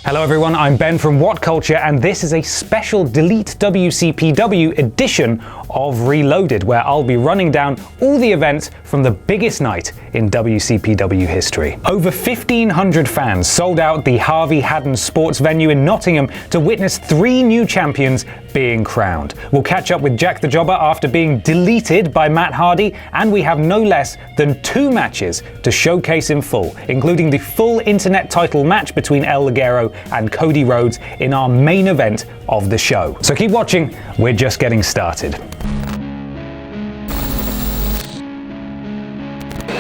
Hello everyone, I'm Ben from What Culture, and this is a special Delete WCPW edition of Reloaded, where I'll be running down all the events from the biggest night in WCPW history. Over 1,500 fans sold out the Harvey Haddon Sports venue in Nottingham to witness 3 new champions being crowned. We'll catch up with Jack the Jobber after being deleted by Matt Hardy, and we have no less than 2 matches to showcase in full, including the full internet title match between Ligero and Cody Rhodes in our main event of the show. So keep watching, we're just getting started.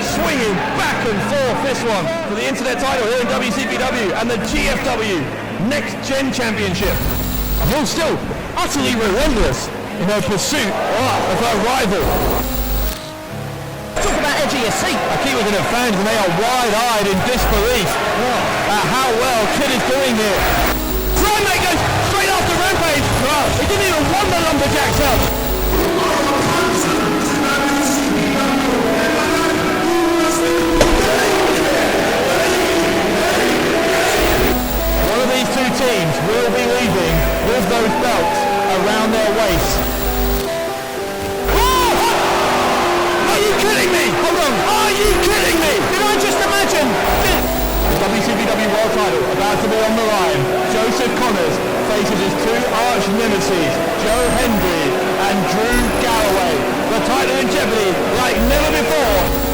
Swinging back and forth this one for the internet title here in WCPW and the GFW Next Gen Championship. Will still utterly relentless in her pursuit of her rival. Talk about edge of your seat. I keep looking at fans and they are wide-eyed in disbelief at how well Kid is doing here. Primate goes straight after Rampage. He didn't even want the lumberjacks up. One of these 2 teams will be leaving with those belts around their waists. Are you kidding me? Hold on. Are you kidding me? Did I just imagine? The WCPW World title about to be on the line. Joseph Connors faces his 2 arch nemesis, Joe Hendry and Drew Galloway. The title in jeopardy like never before.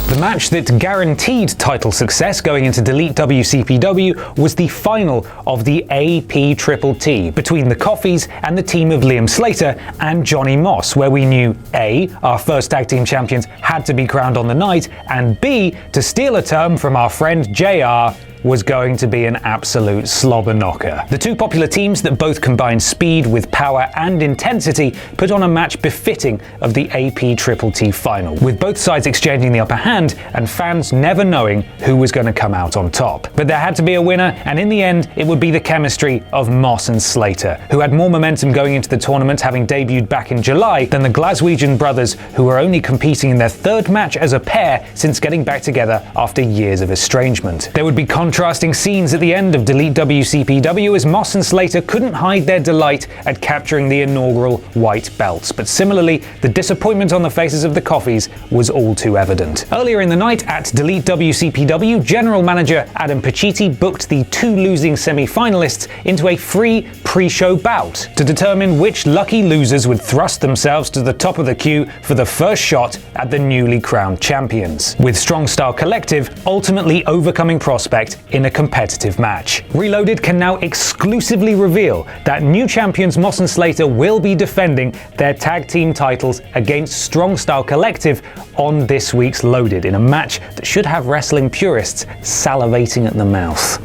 The match that guaranteed title success going into Delete WCPW was the final of the AP Triple T between the Coffees and the team of Liam Slater and Johnny Moss, where we knew A, our first tag team champions had to be crowned on the night, and B, to steal a term from our friend JR, was going to be an absolute slobber knocker. The 2 popular teams that both combined speed with power and intensity put on a match befitting of the AP Triple T final, with both sides exchanging the upper hand and fans never knowing who was going to come out on top. But there had to be a winner, and in the end it would be the chemistry of Moss and Slater, who had more momentum going into the tournament, having debuted back in July, than the Glaswegian brothers, who were only competing in their 3rd match as a pair since getting back together after years of estrangement. There would be contrasting scenes at the end of Delete WCPW as Moss and Slater couldn't hide their delight at capturing the inaugural white belts, but similarly, the disappointment on the faces of the Coffees was all too evident. Earlier in the night at Delete WCPW, General Manager Adam Pacitti booked the 2 losing semi-finalists into a free pre-show bout to determine which lucky losers would thrust themselves to the top of the queue for the first shot at the newly crowned champions, with Strong Style Collective ultimately overcoming Prospect in a competitive match. Reloaded can now exclusively reveal that new champions Moss and Slater will be defending their tag team titles against Strong Style Collective on this week's Loaded, in a match that should have wrestling purists salivating at the mouth.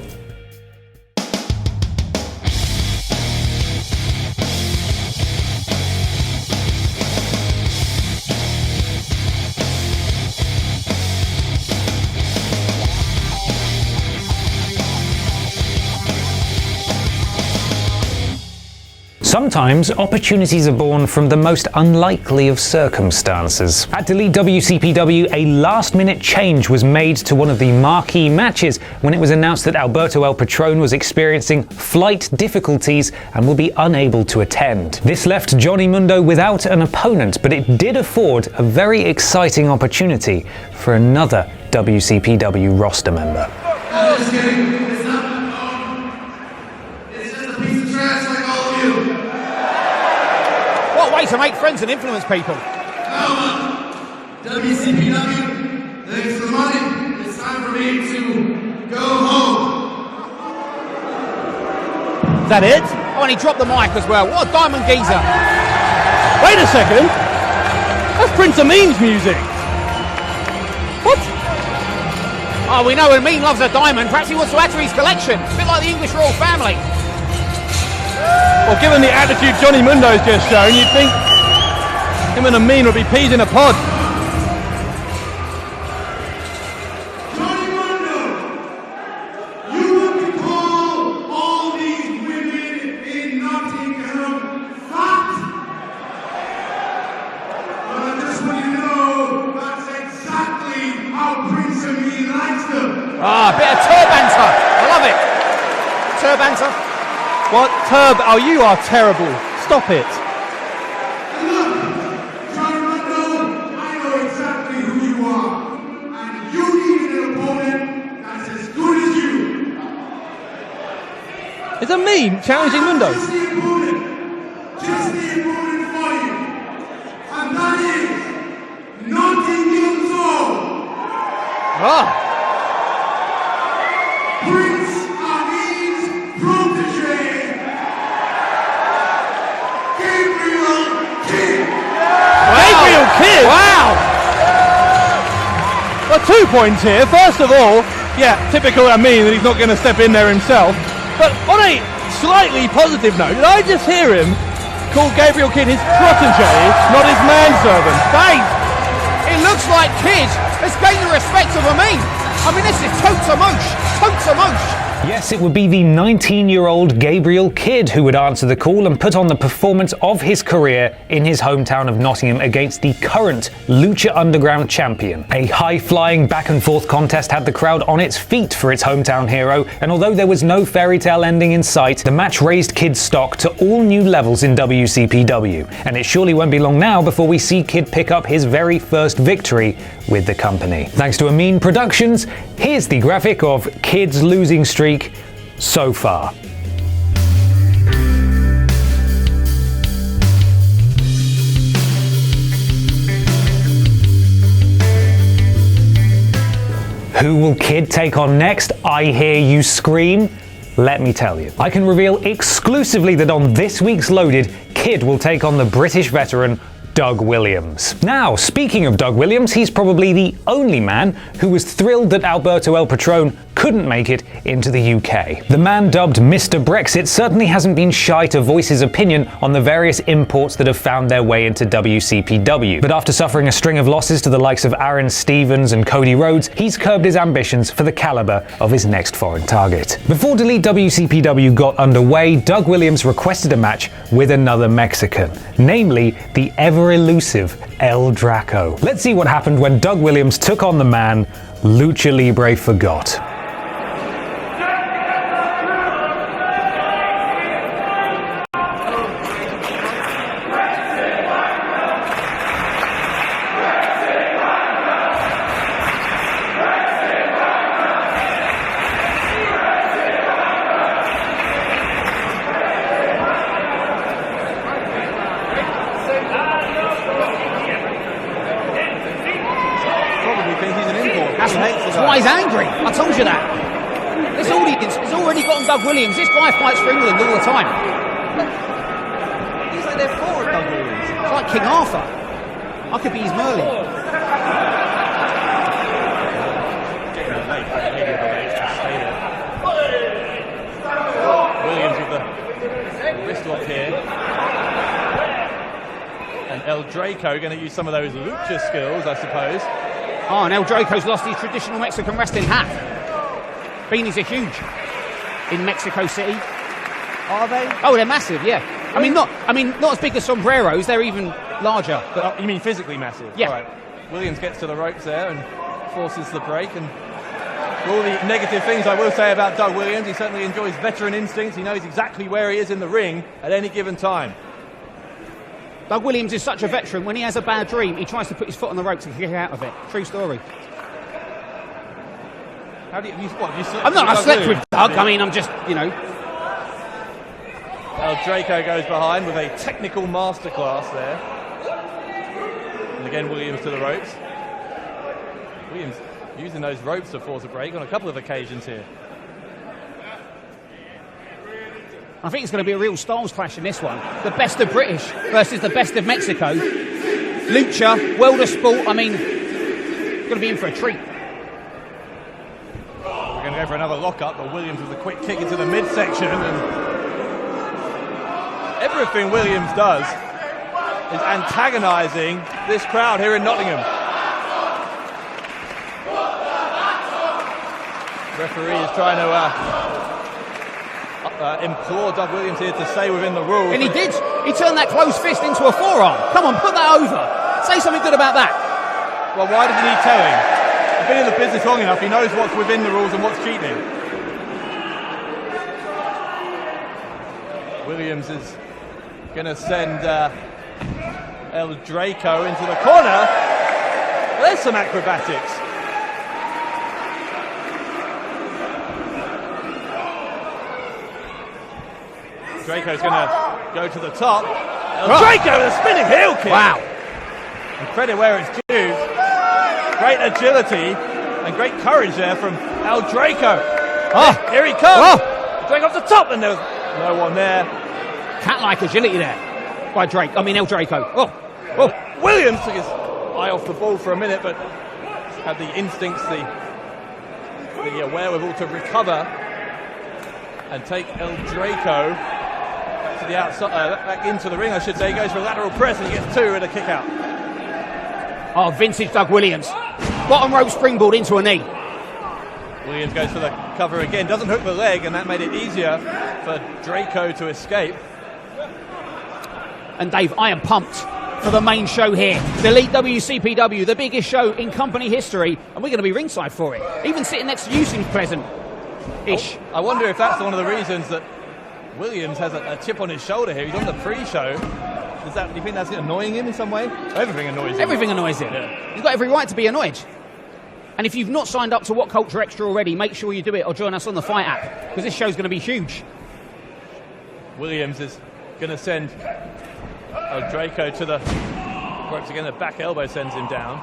Sometimes opportunities are born from the most unlikely of circumstances. At Delete WCPW, a last-minute change was made to one of the marquee matches when it was announced that Alberto El Patron was experiencing flight difficulties and will be unable to attend. This left Johnny Mundo without an opponent, but it did afford a very exciting opportunity for another WCPW roster member. Just kidding. It's not my phone. It's just a piece of trash like all of you. What a way to make friends and influence people. WCPW, thanks for the money. It's time for me to go home. Is that it? Oh, and he dropped the mic as well. What a diamond geezer. Wait a second. That's Prince Amin's music. What? Oh, we know Amin loves a diamond. Perhaps he wants to add to his collection. A bit like the English royal family. Well, given the attitude Johnny Mundo's just shown, you'd think him and Amin would be peas in a pod. Johnny Mundo, you want to call all these women in Nottingham fat? What? Turb? Oh, you are terrible. Stop it. I know exactly who you are, and you need an opponent that's as good as you. Is that me challenging Mundo? Just the opponent for you, and that is Nottingham Zone. Ah. Prince Amin's protege, Gabriel King. Gabriel Kid! Wow! Well, 2 points here. First of all, yeah, typical Amin that he's not going to step in there himself. But on a slightly positive note, did I just hear him call Gabriel Kid his protege, not his manservant? Dave, it looks like Kid has gained the respect of Amin. I mean, this is totes-a-mosh. Yes, it would be the 19-year-old Gabriel Kidd who would answer the call and put on the performance of his career in his hometown of Nottingham against the current Lucha Underground champion. A high-flying back-and-forth contest had the crowd on its feet for its hometown hero, and although there was no fairy tale ending in sight, the match raised Kidd's stock to all new levels in WCPW, and it surely won't be long now before we see Kidd pick up his very first victory with the company. Thanks to Amin Productions, here's the graphic of Kidd's losing streak so far. Who will Kidd take on next? I hear you scream. Let me tell you. I can reveal exclusively that on this week's Loaded, Kidd will take on the British veteran Doug Williams. Now, speaking of Doug Williams, he's probably the only man who was thrilled that Alberto El Patron couldn't make it into the UK. The man dubbed Mr. Brexit certainly hasn't been shy to voice his opinion on the various imports that have found their way into WCPW. But after suffering a string of losses to the likes of Aaron Stevens and Cody Rhodes, he's curbed his ambitions for the caliber of his next foreign target. Before Delete WCPW got underway, Doug Williams requested a match with another Mexican, namely the ever-elusive El Draco. Let's see what happened when Doug Williams took on the man Lucha Libre forgot. That's why he's angry. I told you that. This audience has already gotten Doug Williams. This guy fights for England all the time. He's like they're for Doug Williams. It's like King Arthur. I could be his Merlin. Williams with the wrist lock here. And El Draco going to use some of those lucha skills, I suppose. Oh, and El Draco's lost his traditional Mexican wrestling hat. Beanies are huge in Mexico City. Are they? Oh, they're massive, yeah. I mean, not as big as sombreros. They're even larger. But you mean physically massive? Yeah. All right. Williams gets to the ropes there and forces the break. And for all the negative things I will say about Doug Williams, he certainly enjoys veteran instincts. He knows exactly where he is in the ring at any given time. Doug Williams is such a veteran, when he has a bad dream, he tries to put his foot on the ropes and get out of it. True story. How do you slept I'm not, I slept with Doug, Yeah. I mean, I'm just, you know. El Draco goes behind with a technical masterclass there. And again, Williams to the ropes. Williams using those ropes to force a break on a couple of occasions here. I think it's going to be a real styles clash in this one. The best of British versus the best of Mexico. Lucha, world of sport, I mean, going to be in for a treat. We're going to go for another lockup, but Williams with a quick kick into the midsection. And everything Williams does is antagonising this crowd here in Nottingham. Referee is trying to implore Doug Williams here to stay within the rules. And he did. He turned that closed fist into a forearm. Come on, put that over. Say something good about that. Well, why doesn't he tell him? He's been in the business long enough. He knows what's within the rules and what's cheating. Williams is going to send El Draco into the corner. There's some acrobatics. Draco's going to go to the top. El Draco with a spinning heel kick. Wow. And credit where it's due. Great agility and great courage there from El Draco. Oh, Here he comes. Draco off the top, and there's no one there. Cat-like agility there by El Draco. Williams took his eye off the ball for a minute, but had the instincts, the wherewithal to recover and take El Draco back to the outside, back into the ring, I should say. He goes for a lateral press and he gets 2 and a kick out. Oh, vintage Doug Williams. Bottom rope springboard into a knee. Williams goes for the cover again, doesn't hook the leg, and that made it easier for Draco to escape. And Dave, I am pumped for the main show here. DELETE WCPW, the biggest show in company history, and we're going to be ringside for it. Even sitting next to you seems pleasant-ish. I wonder if that's one of the reasons that Williams has a chip on his shoulder here. He's on the pre-show. Do you think that's annoying him in some way? Everything annoys him. Everything annoys him. Yeah. He's got every right to be annoyed. And if you've not signed up to What Culture Extra already, make sure you do it or join us on the Fight app, because this show's going to be huge. Williams is going to send El Draco to the ropes again. The back elbow sends him down.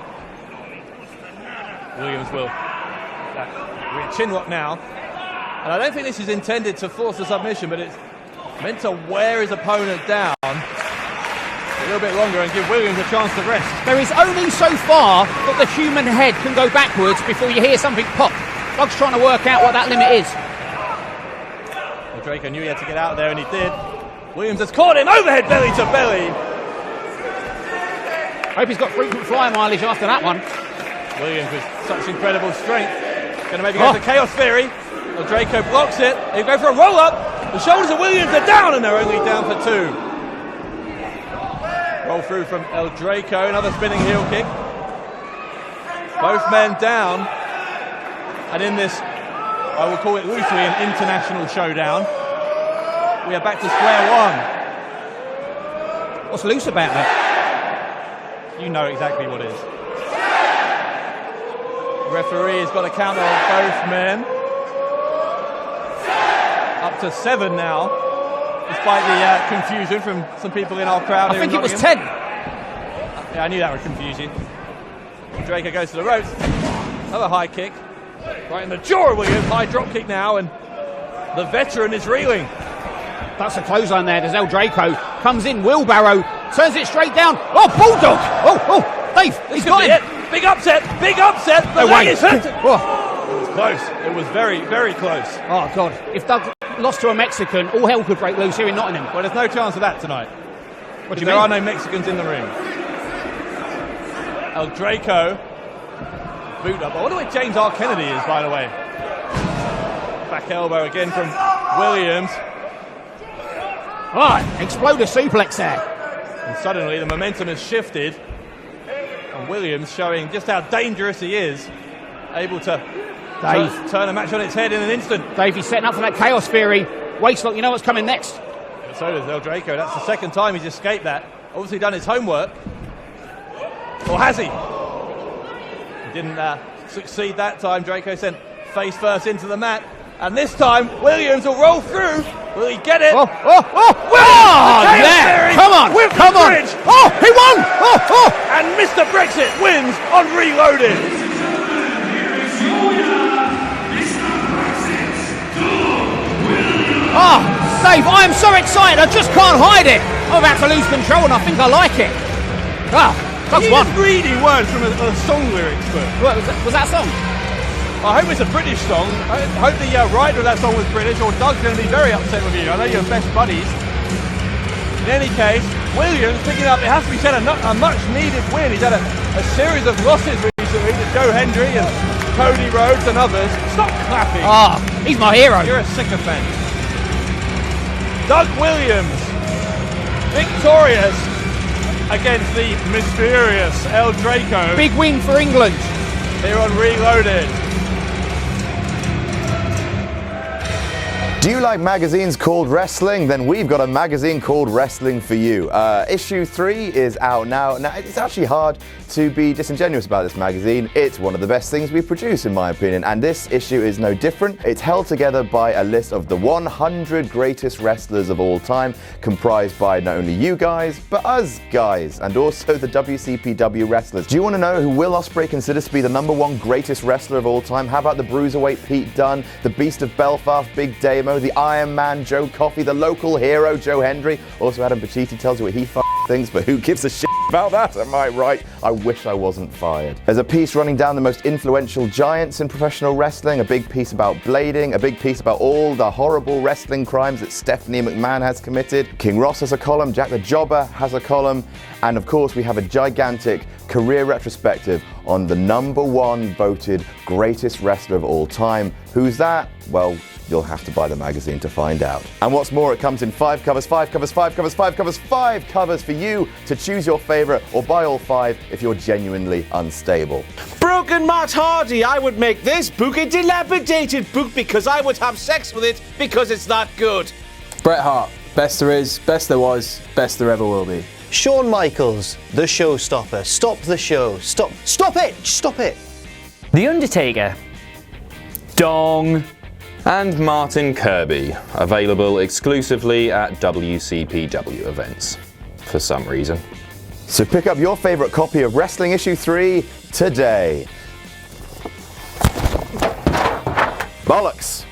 Williams will chin lock now. And I don't think this is intended to force a submission, but it's meant to wear his opponent down a little bit longer and give Williams a chance to rest. There is only so far that the human head can go backwards before you hear something pop. Doug's trying to work out what that limit is. Well, Draco knew he had to get out there, and he did. Williams has caught him, overhead belly to belly. Hope he's got frequent flyer mileage after that one. Williams with such incredible strength. Going to maybe go to Chaos Theory. Well, Draco blocks it. He'll go for a roll-up. The shoulders of Williams are down, and they're only down for 2. Roll through from El Draco, another spinning heel kick. Both men down. And in this, I will call it loosely, an international showdown. We are back to square one. What's loose about that? You know exactly what it is. The referee has got a count on both men. Up to 7 now, despite the confusion from some people in our crowd. I think it was 10. Yeah, I knew that would confuse you. Draco goes to the ropes. Another high kick. Right in the jaw of Williams. High drop kick now, and the veteran is reeling. That's a clothesline there. There's El Draco. Comes in, wheelbarrow. Turns it straight down. Oh, bulldog! Oh, Dave, he's got it. Big upset, big upset. The leg is hurt. Oh. It was close. It was very, very close. Oh, God. If Doug lost to a Mexican, all hell could break loose here in Nottingham. Well, there's no chance of that tonight. What do you mean? mean? There are no Mexicans in the ring. El Draco. Boot up. I wonder where James R. Kennedy is, by the way. Back elbow again from Williams. Right, exploder suplex there. And suddenly the momentum has shifted. And Williams showing just how dangerous he is. Able to turn a match on its head in an instant. Dave, he's setting up for that Chaos Theory. Waistlock, you know what's coming next. So does El Draco. That's the second time he's escaped that. Obviously done his homework. Or has he? He didn't succeed that time. Draco sent face first into the mat. And this time, Williams will roll through. Will he get it? Williams! Theory Come on! With Come the on! bridge. Oh, he won! And Mr. Brexit wins on Reloaded. Dave, I am so excited, I just can't hide it. I'm about to lose control and I think I like it. Doug's won. He's reading words from a song lyrics book. What, was that a song? I hope it's a British song. I hope the writer of that song was British, or Doug's going to be very upset with you. I know you're best buddies. In any case, Williams picking up, it has to be said, a much-needed win. He's had a series of losses recently to Joe Hendry and Cody Rhodes and others. Stop clapping. He's my hero. You're a sycophant. Doug Williams, victorious against the mysterious El Draco. Big win for England. Here on Reloaded. Do you like magazines called wrestling? Then we've got a magazine called Wrestling for You. Issue 3 is out now. Now, it's actually hard to be disingenuous about this magazine. It's one of the best things we produce, in my opinion, and this issue is no different. It's held together by a list of the 100 greatest wrestlers of all time, comprised by not only you guys, but us guys, and also the WCPW wrestlers. Do you want to know who Will Ospreay considers to be the #1 greatest wrestler of all time? How about the Bruiserweight Pete Dunne, the Beast of Belfast Big Damo, the Iron Man Joe Coffey, the local hero Joe Hendry? Also Adam Pacitti tells you what he thinks, but who gives a shit about that? Am I right? I wish I wasn't fired. There's a piece running down the most influential giants in professional wrestling, a big piece about blading, a big piece about all the horrible wrestling crimes that Stephanie McMahon has committed. King Ross has a column, Jack the Jobber has a column, and of course we have a gigantic career retrospective on the #1 voted greatest wrestler of all time. Who's that? Well, you'll have to buy the magazine to find out. And what's more, it comes in 5 covers, 5 covers, 5 covers, 5 covers, 5 covers for you to choose your favourite, or buy all 5 if you're genuinely unstable. Broken Matt Hardy, I would make this book a dilapidated book because I would have sex with it because it's that good. Bret Hart, best there is, best there was, best there ever will be. Shawn Michaels, the showstopper. Stop the show. Stop it! Stop it! The Undertaker. Dong. And Martin Kirby, available exclusively at WCPW events, for some reason. So pick up your favourite copy of Wrestling Issue 3 today. Bollocks!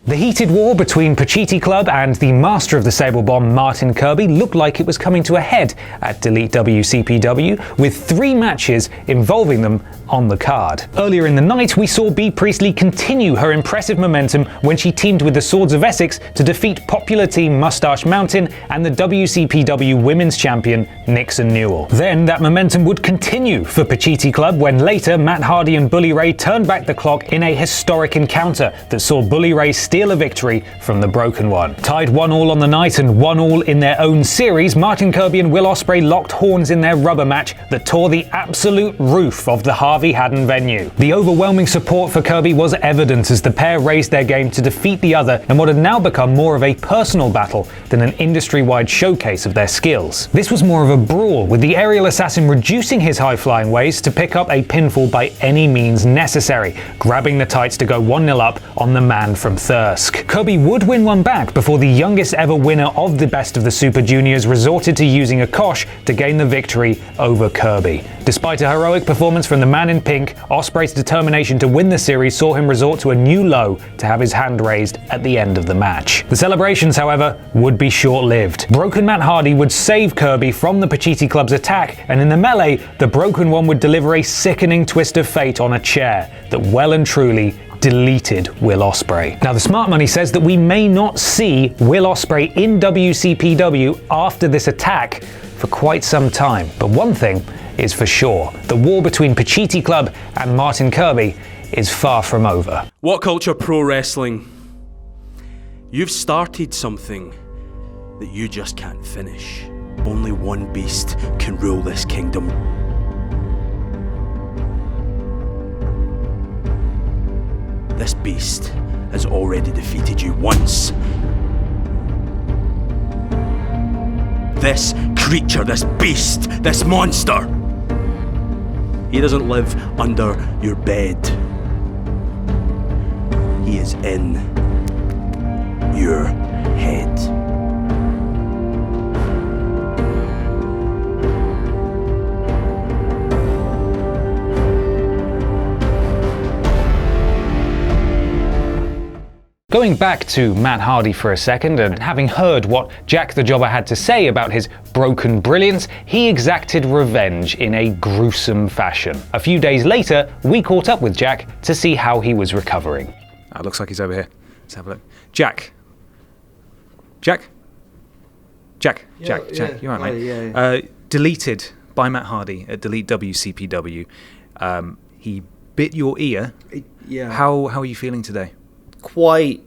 The heated war between Pacitti Club and the master of the Sable Bomb, Martin Kirby, looked like it was coming to a head at Delete WCPW, with 3 matches involving them on the card. Earlier in the night, we saw Bea Priestley continue her impressive momentum when she teamed with the Swords of Essex to defeat popular team Mustache Mountain and the WCPW Women's Champion, Nixon Newell. Then that momentum would continue for Pacitti Club when later Matt Hardy and Bully Ray turned back the clock in a historic encounter that saw Bully Ray steal a victory from the Broken One. Tied 1-1 on the night and 1-1 in their own series, Martin Kirby and Will Ospreay locked horns in their rubber match that tore the absolute roof of the Harvey Haddon venue. The overwhelming support for Kirby was evident as the pair raised their game to defeat the other in what had now become more of a personal battle than an industry-wide showcase of their skills. This was more of a brawl, with the aerial assassin reducing his high-flying ways to pick up a pinfall by any means necessary, grabbing the tights to go 1-0 up on the man from Thirsk. Kirby would win one back before the youngest ever winner of the Best of the Super Juniors resorted to using a kosh to gain the victory over Kirby. Despite a heroic performance from the man in pink, Ospreay's determination to win the series saw him resort to a new low to have his hand raised at the end of the match. The celebrations, however, would be short-lived. Broken Matt Hardy would save Kirby from the Pacitti Club's attack, and in the melee, the Broken One would deliver a sickening twist of fate on a chair that well and truly deleted Will Ospreay. Now, the smart money says that we may not see Will Ospreay in WCPW after this attack for quite some time. But one thing is for sure, the war between Pacitti Club and Martin Kirby is far from over. What Culture Pro Wrestling? You've started something that you just can't finish. Only one beast can rule this kingdom. This beast has already defeated you once. This creature, this beast, this monster. He doesn't live under your bed. He is in your head. Going back to Matt Hardy for a second, and having heard what Jack the Jobber had to say about his broken brilliance, he exacted revenge in a gruesome fashion. A few days later, we caught up with Jack to see how he was recovering. Looks like he's over here. Let's have a look. Jack? Jack, you all right, mate? Deleted by Matt Hardy at Delete WCPW. He bit your ear. Yeah. How are you feeling today? Quite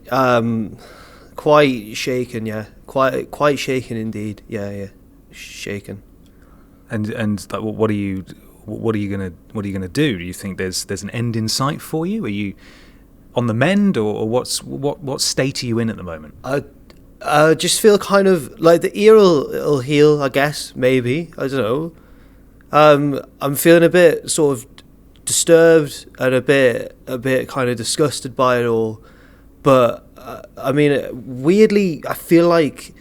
shaken, yeah. Quite shaken indeed. Yeah, shaken. And like, what are you gonna do? Do you think there's an end in sight for you? Are you on the mend, or what state are you in at the moment? I just feel kind of like the ear will heal, I guess, maybe. I don't know. I'm feeling a bit sort of disturbed and a bit kind of disgusted by it all. But I mean, weirdly, I feel like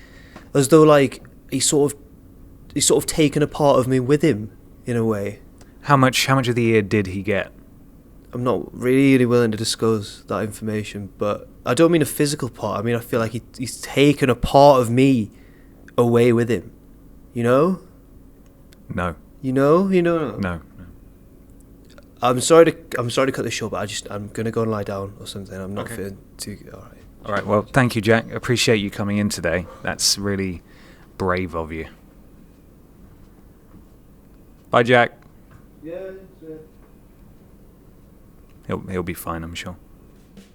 as though like he's sort of taken a part of me with him in a way. How much of the ear did he get? I'm not really willing to disclose that information, but I don't mean a physical part. I mean, I feel like he's taken a part of me away with him. You know? No. You know? No. I'm sorry to cut this short, but I'm gonna go and lie down or something. I'm not feeling too good. All right. Well, thank you, Jack. Appreciate you coming in today. That's really brave of you. Bye, Jack. Yeah. He'll be fine, I'm sure.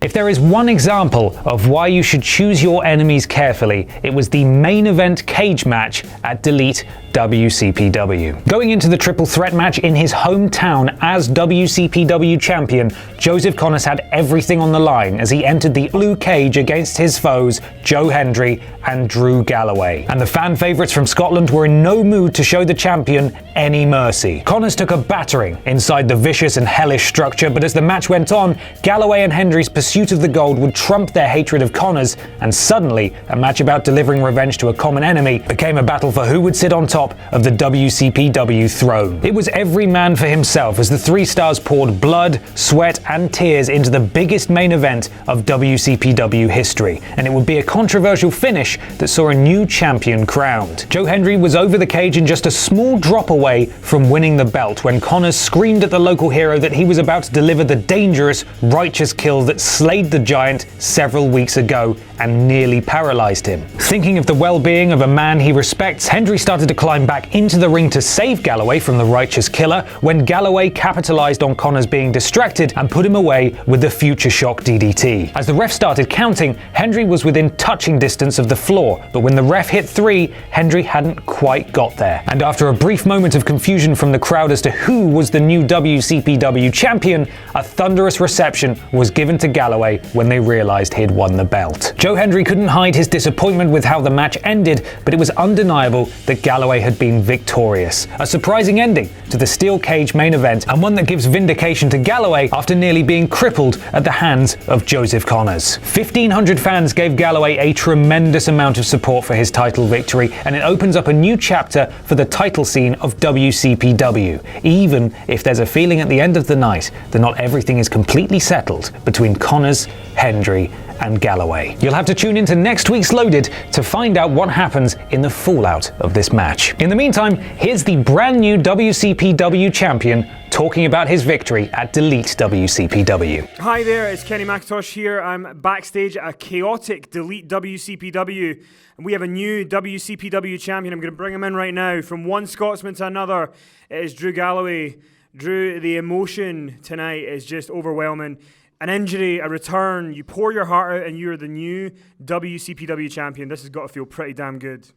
If there is one example of why you should choose your enemies carefully, it was the main event cage match at Delete WCPW. Going into the triple threat match in his hometown as WCPW champion, Joseph Connors had everything on the line as he entered the blue cage against his foes Joe Hendry and Drew Galloway. And the fan favourites from Scotland were in no mood to show the champion any mercy. Connors took a battering inside the vicious and hellish structure, but as the match went on, Galloway and Hendry's pursuit of the gold would trump their hatred of Connors, and suddenly a match about delivering revenge to a common enemy became a battle for who would sit on top of the WCPW throne. It was every man for himself as the three stars poured blood, sweat and tears into the biggest main event of WCPW history, and it would be a controversial finish that saw a new champion crowned. Joe Hendry was over the cage and just a small drop away from winning the belt when Connors screamed at the local hero that he was about to deliver the dangerous, righteous kill that slayed the giant several weeks ago and nearly paralyzed him. Thinking of the well-being of a man he respects, Hendry started to climb back into the ring to save Galloway from the righteous killer when Galloway capitalized on Connors being distracted and put him away with the Future Shock DDT. As the ref started counting, Hendry was within touching distance of the floor, but when the ref hit 3, Hendry hadn't quite got there. And after a brief moment of confusion from the crowd as to who was the new WCPW champion, a thunderous reception was given to Galloway when they realized he'd won the belt. Joe Hendry couldn't hide his disappointment with how the match ended, but it was undeniable that Galloway had been victorious. A surprising ending to the steel cage main event, and one that gives vindication to Galloway after nearly being crippled at the hands of Joseph Connors. 1,500 fans gave Galloway a tremendous amount of support for his title victory, and it opens up a new chapter for the title scene of WCPW, even if there's a feeling at the end of the night that not everything is completely settled between Connors, Hendry and Galloway. You'll have to tune into next week's Loaded to find out what happens in the fallout of this match. In the meantime, here's the brand new WCPW champion talking about his victory at Delete WCPW. Hi there, it's Kenny McIntosh here. I'm backstage at a chaotic Delete WCPW, and we have a new WCPW champion. I'm going to bring him in right now. From one Scotsman to another, it is Drew Galloway. Drew, the emotion tonight is just overwhelming. An injury, a return, you pour your heart out and you're the new WCPW champion. This has got to feel pretty damn good.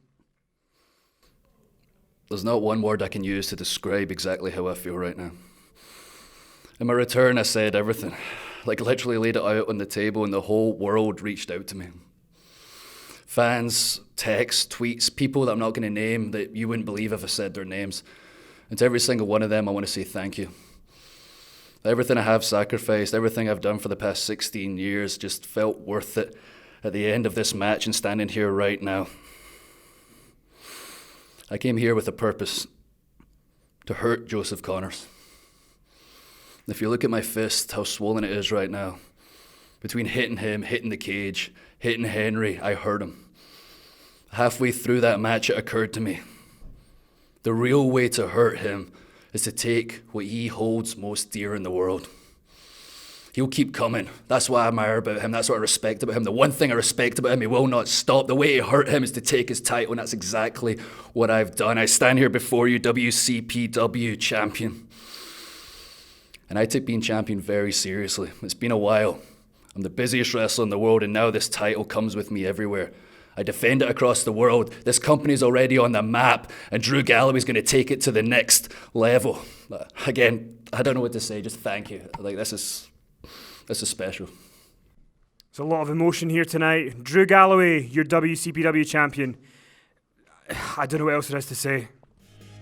There's not one word I can use to describe exactly how I feel right now. In my return, I said everything. Like literally laid it out on the table and the whole world reached out to me. Fans, texts, tweets, people that I'm not going to name that you wouldn't believe if I said their names. And to every single one of them, I want to say thank you. Everything I have sacrificed, everything I've done for the past 16 years just felt worth it at the end of this match and standing here right now. I came here with a purpose, to hurt Joseph Connors. If you look at my fist, how swollen it is right now, between hitting him, hitting the cage, hitting Henry, I hurt him. Halfway through that match, it occurred to me, the real way to hurt him is to take what he holds most dear in the world. He'll keep coming. That's what I admire about him. That's what I respect about him. The one thing I respect about him, he will not stop. The way to hurt him is to take his title, and that's exactly what I've done. I stand here before you, WCPW champion. And I take being champion very seriously. It's been a while. I'm the busiest wrestler in the world, and now this title comes with me everywhere. I defend it across the world. This company's already on the map, and Drew Galloway's going to take it to the next level. Again, I don't know what to say. Just thank you. Like, this is special. There's a lot of emotion here tonight. Drew Galloway, your WCPW champion. I don't know what else there is to say.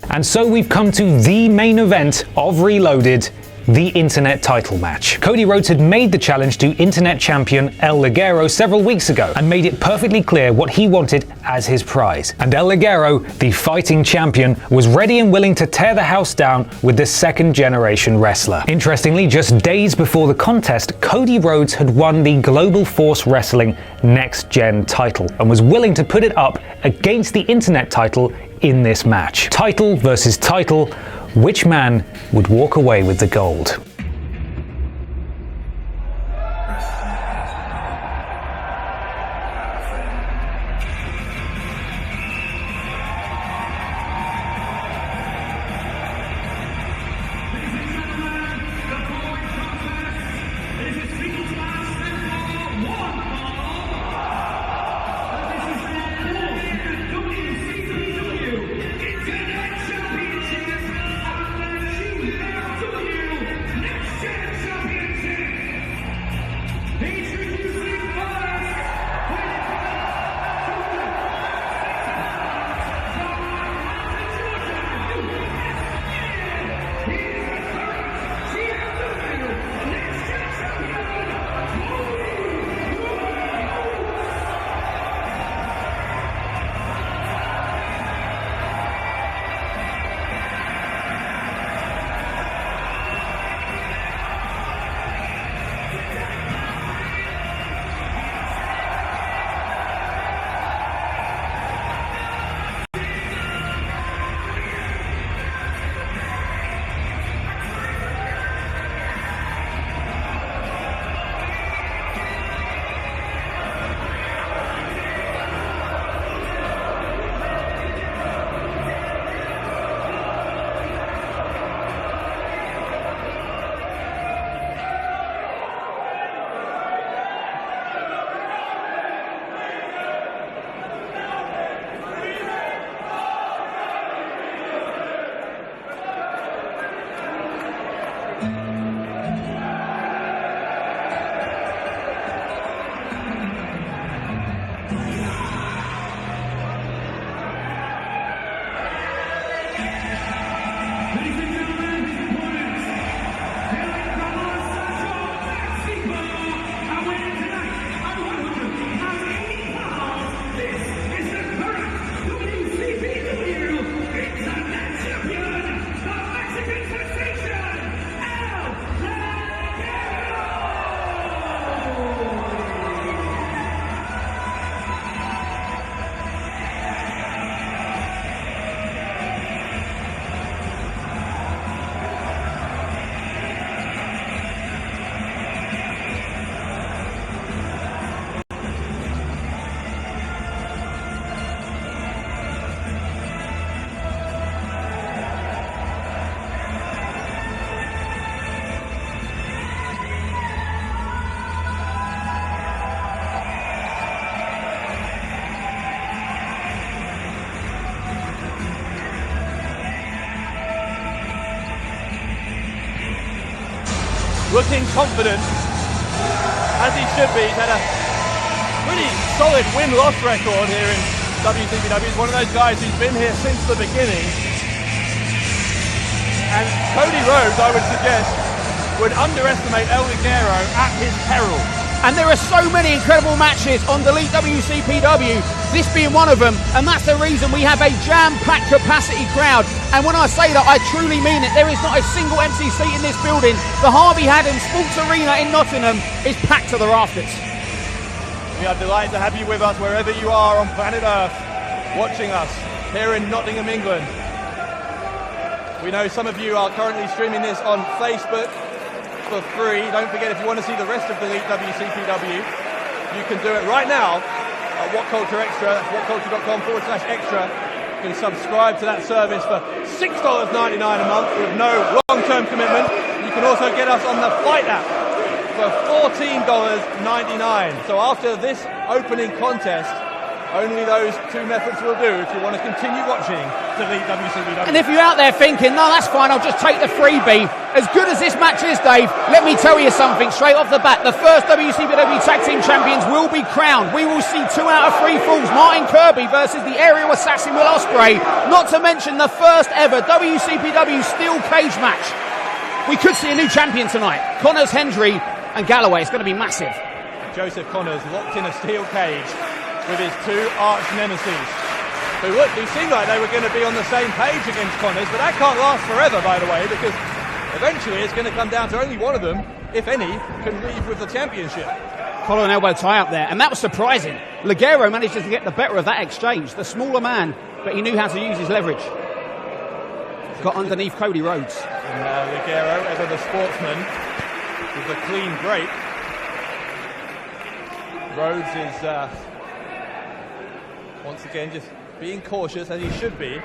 And so we've come to the main event of Reloaded, the Internet title match. Cody Rhodes had made the challenge to Internet champion El Ligero several weeks ago and made it perfectly clear what he wanted as his prize. And El Ligero, the fighting champion, was ready and willing to tear the house down with the second generation wrestler. Interestingly, just days before the contest, Cody Rhodes had won the Global Force Wrestling Next Gen title and was willing to put it up against the Internet title in this match. Title versus title, which man would walk away with the gold? Looking confident, as he should be. He's had a pretty solid win-loss record here in WCPW. He's one of those guys who's been here since the beginning. And Cody Rhodes, I would suggest, would underestimate El Ligero at his peril. And there are so many incredible matches on Delete WCPW, this being one of them, and that's the reason we have a jam-packed capacity crowd. And when I say that, I truly mean it. There is not a single empty seat in this building. The Harvey Haddon Sports Arena in Nottingham is packed to the rafters. We are delighted to have you with us wherever you are on planet Earth, watching us here in Nottingham, England. We know some of you are currently streaming this on Facebook for free. Don't forget, if you want to see the rest of Delete WCPW, you can do it right now at What Culture Extra. That's whatculture.com/extra. You can subscribe to that service for $6.99 a month with no long-term commitment. You can also get us on the Fight app for $14.99. So after this opening contest, Only those two methods will do if you want to continue watching Delete WCPW. And if you're out there thinking, no, that's fine, I'll just take the freebie. As good as this match is, Dave, let me tell you something straight off the bat. The first WCPW Tag Team Champions will be crowned. We will see 2 out of 3 falls. Martin Kirby versus the aerial assassin Will Ospreay. Not to mention the first ever WCPW Steel Cage match. We could see a new champion tonight. Connors, Hendry and Galloway. It's going to be massive. Joseph Connors locked in a steel cage with his 2 arch nemesis, who seemed like they were going to be on the same page against Connors, but that can't last forever, by the way, because eventually it's going to come down to only one of them, if any, can leave with the championship. Collar and elbow tie up there, and that was surprising. Ligero managed to get the better of that exchange. The smaller man, but he knew how to use his leverage. Got underneath Cody Rhodes. And Ligero, ever the sportsman, with a clean break. Rhodes is once again just being cautious, as he should be,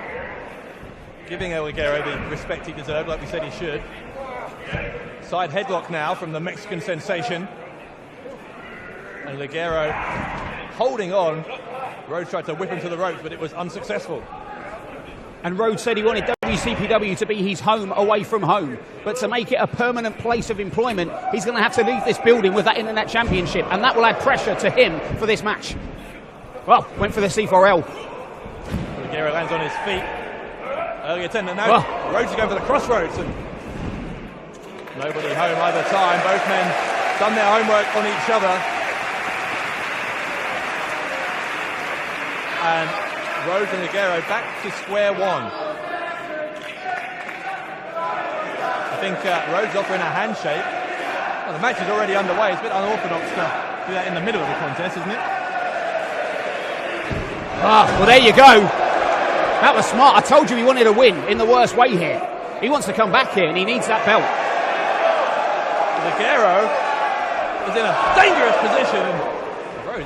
giving Ligero the respect he deserved, like we said he should. Side headlock now from the Mexican sensation. And Ligero holding on. Rhodes tried to whip him to the ropes, but it was unsuccessful. And Rhodes said he wanted WCPW to be his home away from home. But to make it a permanent place of employment, he's going to have to leave this building with that Internet Championship. And that will add pressure to him for this match. Well, went for the C4L. Ligero lands on his feet. Early attempt, and now Rhodes is going for the crossroads. And nobody home either time. Both men done their homework on each other. And Rhodes and Ligero back to square one. I think Rhodes offering a handshake. Well, the match is already underway. It's a bit unorthodox to do that in the middle of the contest, isn't it? Well, there you go. That was smart. I told you he wanted to win in the worst way here. He wants to come back here and he needs that belt. Ligero is in a dangerous position. Rhodes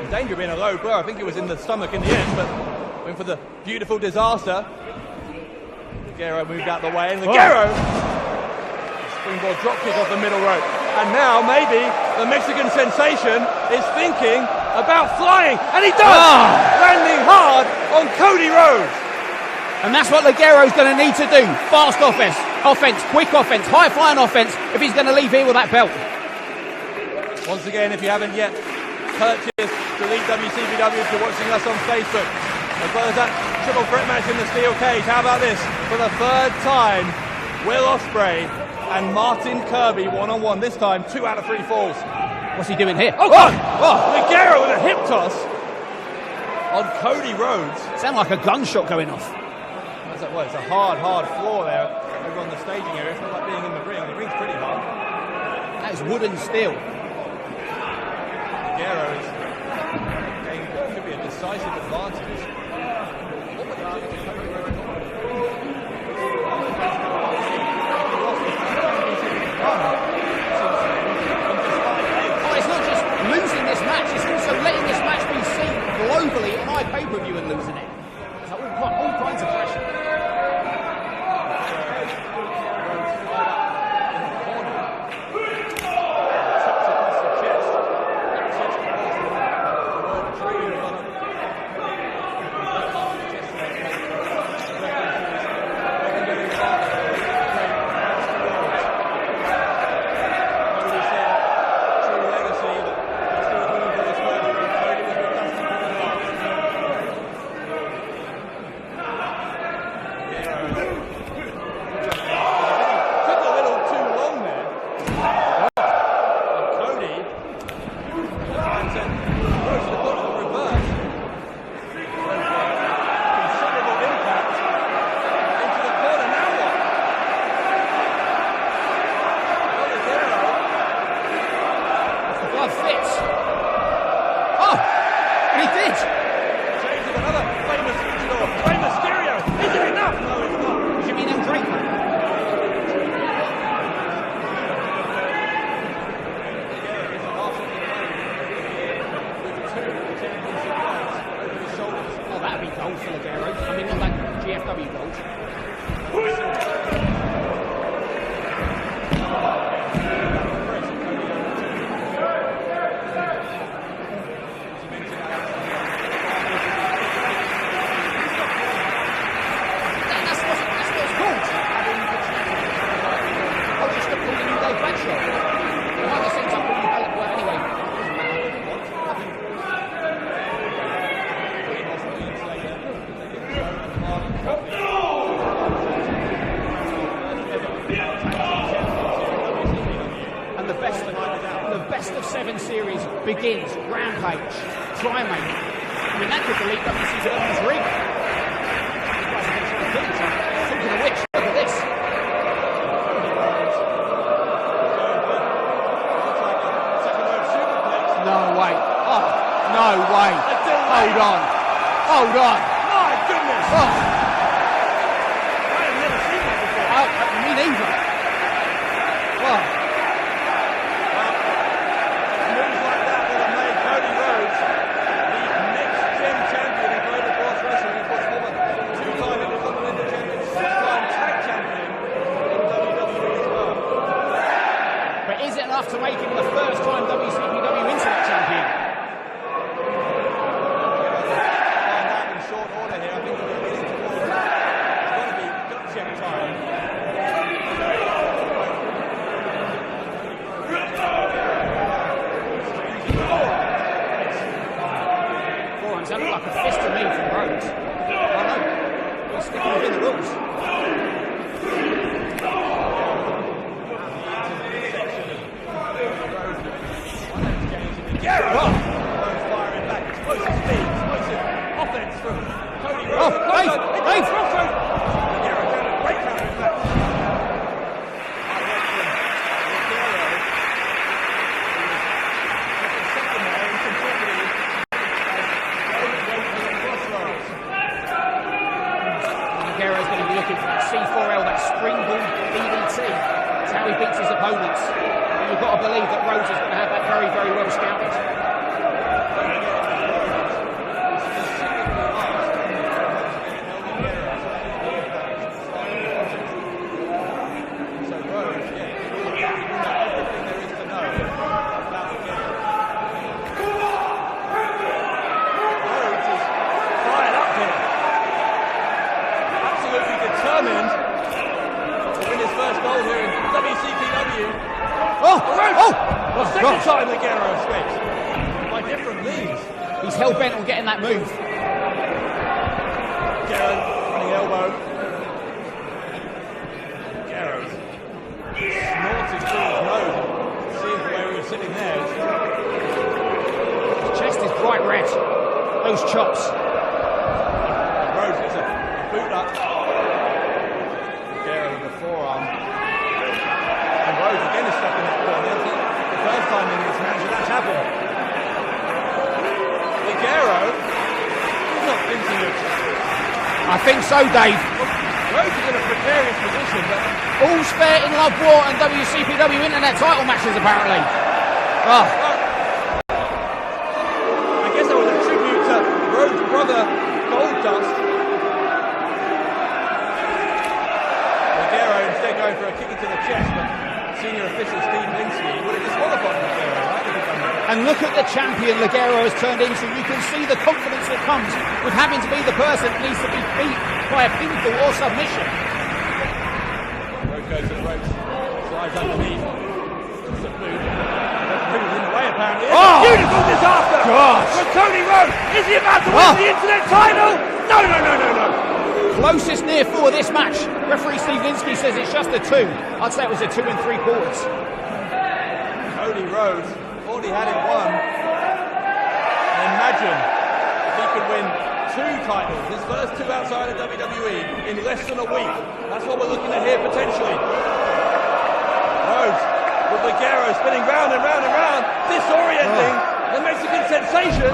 in danger of being a low blow. I think it was in the stomach in the end, but went for the beautiful disaster. Ligero moved out the way, and Ligero springboard drop kick off the middle rope. And now maybe the Mexican sensation is thinking about flying, and he does! Landing hard on Cody Rhodes. And that's what Ligero's going to need to do. Fast offense, quick offense, high-flying offense if he's going to leave here with that belt. Once again, if you haven't yet purchased Delete WCPW, if you're watching us on Facebook, as well as that triple threat match in the steel cage, how about this? For the 3rd time, Will Ospreay and Martin Kirby one-on-one. This time, 2 out of 3 falls. What's he doing here? Ligero with a hip toss on Cody Rhodes. Sound like a gunshot going off. It's a hard floor there over on the staging area. It's not like being in the ring. The ring's pretty hard. That is wood and steel. Ligero is getting what could be a decisive advantage. What would he do to Cody Rhodes? It's not just losing this match, it's also letting this match be seen globally on iPay-per-view and losing it. It's all kinds of pressure. best of 7 series begins. Rampage, Primate. I mean, that could delete WCPW's ring. Talking of which, look at this. No way. Oh, no way. Hold on. Hold on. My goodness. Oh. I have never seen that before. Me neither. Oh. Moves like that would have made Cody Rhodes the next gen champion in Global Force Wrestling. Of course, former 2-time Intercontinental champion, 6-time tag champion in WWE as well. But is it enough to make him the first time WCPW Internet champion? In short order here, I think we're getting towards. It's got to be gut check time. Forearms, that looked like a fist to me from Rhodes. Oh no, he's sticking within the rules. Firing back, explosive speed, explosive offense from Cody Rhodes. Oh, Dave! Great counter, in fact. Ligero's going to be looking for that C4L, that springboard DDT. That's how he beats his opponents. But you've got to believe that Rhodes is going to have that very, very well scouted. Second time Ligero escapes by different means. He's hell-bent on getting that move. Ligero running elbow. Ligero's snorting through his nose, seeing where he was sitting there. His chest is bright red. Those chops. Rhodes gets a boot up. Ligero with the forearm. And Rhodes again is stuck in that corner. First time in this match that's happened. Ligero is not thinking of. I think so, Dave. Rhodes is in a precarious position, but all's fair in love, war, and WCPW Internet title matches, apparently. Oh. I guess that was a tribute to Rhodes' brother, Goldust. Ligero instead going for a kick into the chest, but senior official Steve Linsky would have disqualified Ligero, right? And look at the champion Ligero has turned into. You can see the confidence that comes with having to be the person that needs to be beat by a pinfall or submission. Rhodes goes to the ropes, slides underneath. It's a boot. Referee in the way apparently. Oh! Beautiful disaster from Cody Rhodes. Is he about to win the Internet title? No. Closest near fall of this match. Referee Steve Linsky says it's just a 2. I'd say it was a 2 3/4. Cody Rhodes thought he had it won. Imagine if he could win 2 titles, his first 2 outside of WWE in less than a week. That's what we're looking at here potentially. Rhodes with Ligero spinning round and round and round, disorienting the Mexican sensation.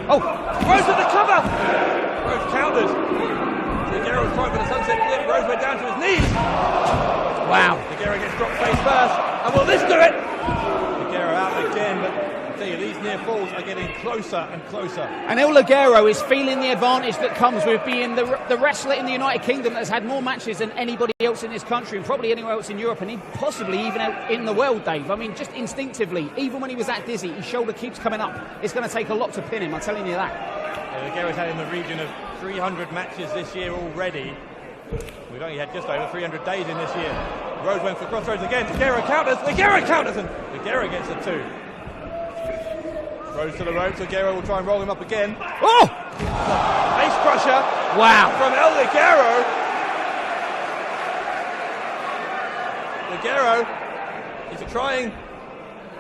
Rhodes with the cover. Rhodes counters. Ligero was trying for the sunset flip. Rhodes went down to his knees. Wow. Ligero gets dropped face first. And will this do it? Ligero out again, but I tell you, these near falls are getting closer and closer. And El Ligero is feeling the advantage that comes with being the wrestler in the United Kingdom that has had more matches than anybody else in this country and probably anywhere else in Europe and possibly even out in the world, Dave. I mean, just instinctively, even when he was that dizzy, his shoulder keeps coming up. It's going to take a lot to pin him, I'm telling you that. Ligero's had in the region of 300 matches this year already. We've only had just over 300 days in this year. Rhodes went for crossroads again. Ligero counters, and Ligero gets a 2. Rhodes to the ropes. Ligero will try and roll him up again. Oh! Face crusher. Wow. From El Ligero. Ligero is trying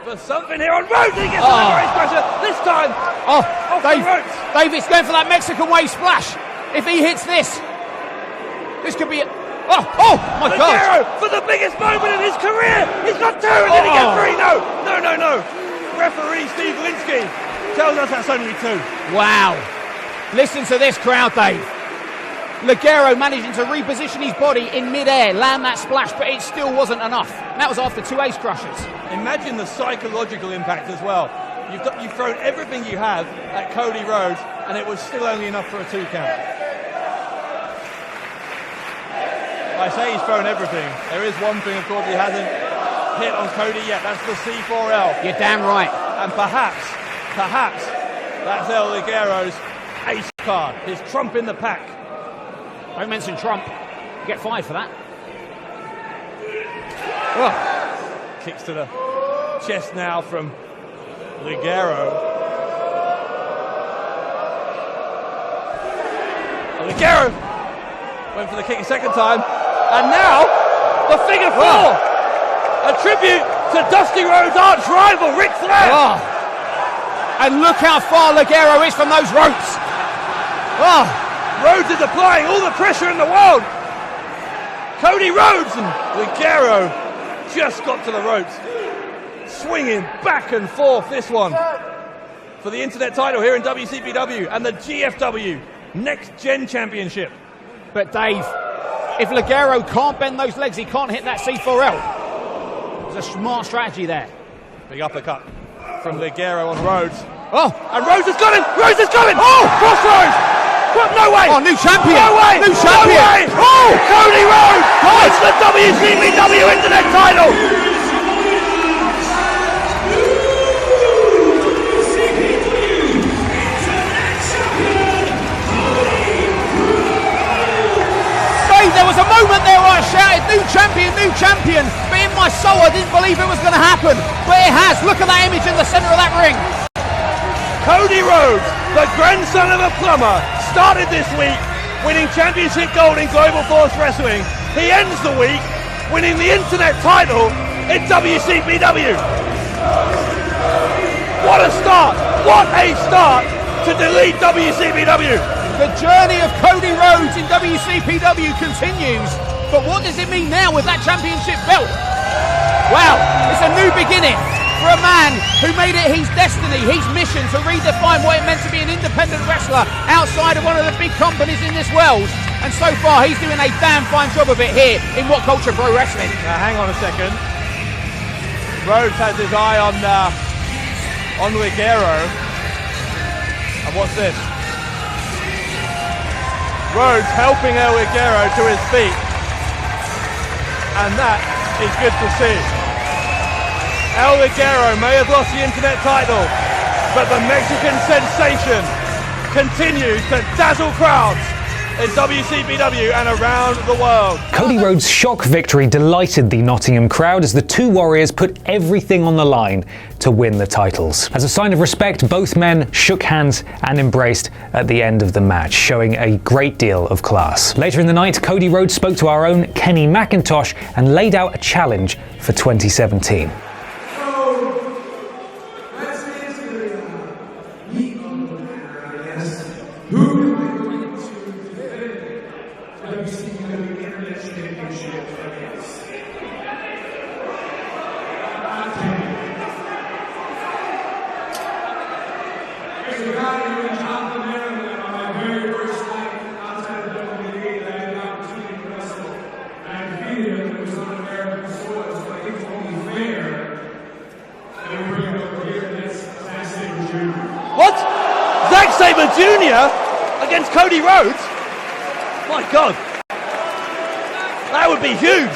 for something here on Rhodes. He gets another ace crusher. This time. Dave, it's going for that Mexican wave splash. If he hits this could be it. Oh my God! Ligero for the biggest moment in his career. He's got 2 and then he gets 3. No. Referee Steve Linsky tells us that's only 2. Wow. Listen to this crowd, Dave. Ligero managing to reposition his body in mid-air, land that splash, but it still wasn't enough. And that was after 2 ace crushers. Imagine the psychological impact as well. You've thrown everything you have at Cody Rhodes, and it was still only enough for a 2 count. I say he's thrown everything. There is one thing, of course, he hasn't hit on Cody yet. That's the C4L. You're damn right. And perhaps, that's El Ligero's ace card, his trump in the pack. Don't mention Trump. Get 5 for that. Kicks to the chest now from Ligero. Ligero went for the kick a second time. And now, the figure 4. A tribute to Dusty Rhodes' arch rival, Ric Flair. And look how far Ligero is from those ropes. Rhodes is applying all the pressure in the world. Cody Rhodes and Ligero just got to the ropes. Swinging back and forth this one for the Internet title here in WCPW and the GFW Next Gen Championship. But Dave, if Ligero can't bend those legs, he can't hit that C4L. There's a smart strategy there. Big uppercut from Ligero on Rhodes. And Rhodes has got him! Rhodes has got him! Crossroads! What? No way! New champion! No way! New champion! No way! Cody Rhodes wins the WCPW Internet title! There was a moment there where I shouted, new champion, but in my soul I didn't believe it was going to happen. But it has. Look at that image in the centre of that ring. Cody Rhodes, the grandson of a plumber, started this week winning championship gold in Global Force Wrestling. He ends the week winning the Internet title in WCPW. What a start! What a start to Delete WCPW! The journey of Cody Rhodes in WCPW continues, but what does it mean now with that championship belt? Wow, it's a new beginning for a man who made it his destiny, his mission to redefine what it meant to be an independent wrestler outside of one of the big companies in this world. And so far, he's doing a damn fine job of it here in What Culture Pro Wrestling. Now, hang on a second. Rhodes has his eye on Ligero. And what's this? Rhodes helping El Ligero to his feet. And that is good to see. El Ligero may have lost the Internet title, but the Mexican sensation continues to dazzle crowds in WCPW and around the world. Cody Rhodes' shock victory delighted the Nottingham crowd as the two warriors put everything on the line to win the titles. As a sign of respect, both men shook hands and embraced at the end of the match, showing a great deal of class. Later in the night, Cody Rhodes spoke to our own Kenny McIntosh and laid out a challenge for 2017. Jr. against Cody Rhodes? My God, that would be huge.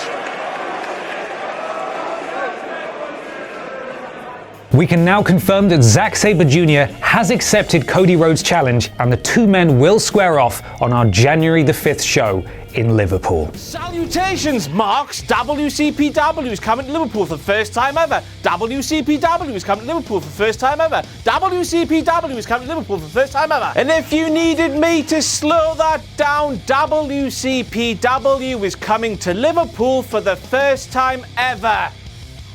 We can now confirm that Zack Sabre Jr. has accepted Cody Rhodes' challenge, and the two men will square off on our January the 5th show in Liverpool. Salutations, Marks! WCPW is coming to Liverpool for the first time ever. WCPW is coming to Liverpool for the first time ever. WCPW is coming to Liverpool for the first time ever. And if you needed me to slow that down, WCPW is coming to Liverpool for the first time ever.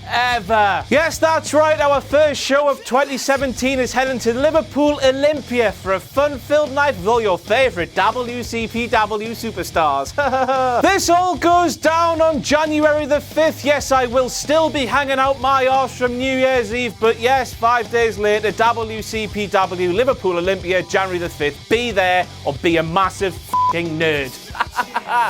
ever. Yes, that's right, our first show of 2017 is heading to Liverpool Olympia for a fun-filled night with all your favourite WCPW superstars. This all goes down on January the 5th. Yes, I will still be hanging out my arse from New Year's Eve, but yes, 5 days later, WCPW Liverpool Olympia, January the 5th. Be there or be a massive f***ing nerd.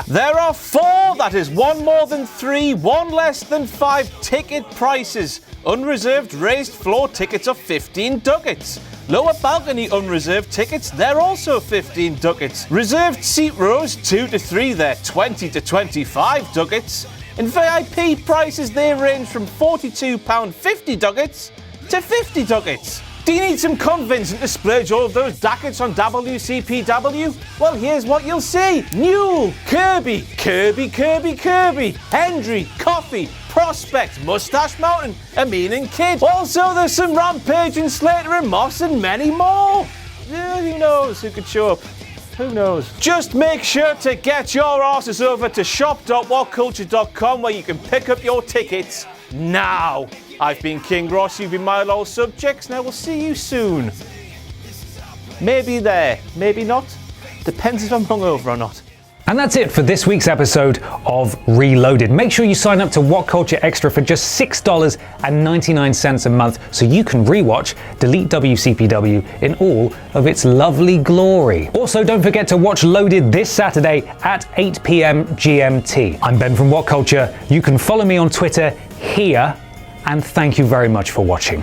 There are 4, that is 1 more than 3, 1 less than 5 ticket prices. Unreserved raised floor tickets are 15 ducats. Lower balcony unreserved tickets, they're also 15 ducats. Reserved seat rows 2 to 3, they're 20 to 25 ducats. And VIP prices, they range from £42.50 ducats to 50 ducats. Do you need some convincing to splurge all of those ducats on WCPW? Well, here's what you'll see. Newell, Kirby, Hendry, Coffee, Prospect, Mustache Mountain, Amin and Kid. Also, there's some Rampage and Slater and Moss and many more. Who knows who could show up? Who knows? Just make sure to get your asses over to shop.whatculture.com where you can pick up your tickets now. I've been King Ross, you've been my loyal subjects, now we'll see you soon. Maybe there, maybe not. Depends if I'm hungover or not. And that's it for this week's episode of Reloaded. Make sure you sign up to What Culture Extra for just $6.99 a month so you can rewatch Delete WCPW in all of its lovely glory. Also, don't forget to watch Loaded this Saturday at 8 p.m. GMT. I'm Ben from What Culture. You can follow me on Twitter here, and thank you very much for watching.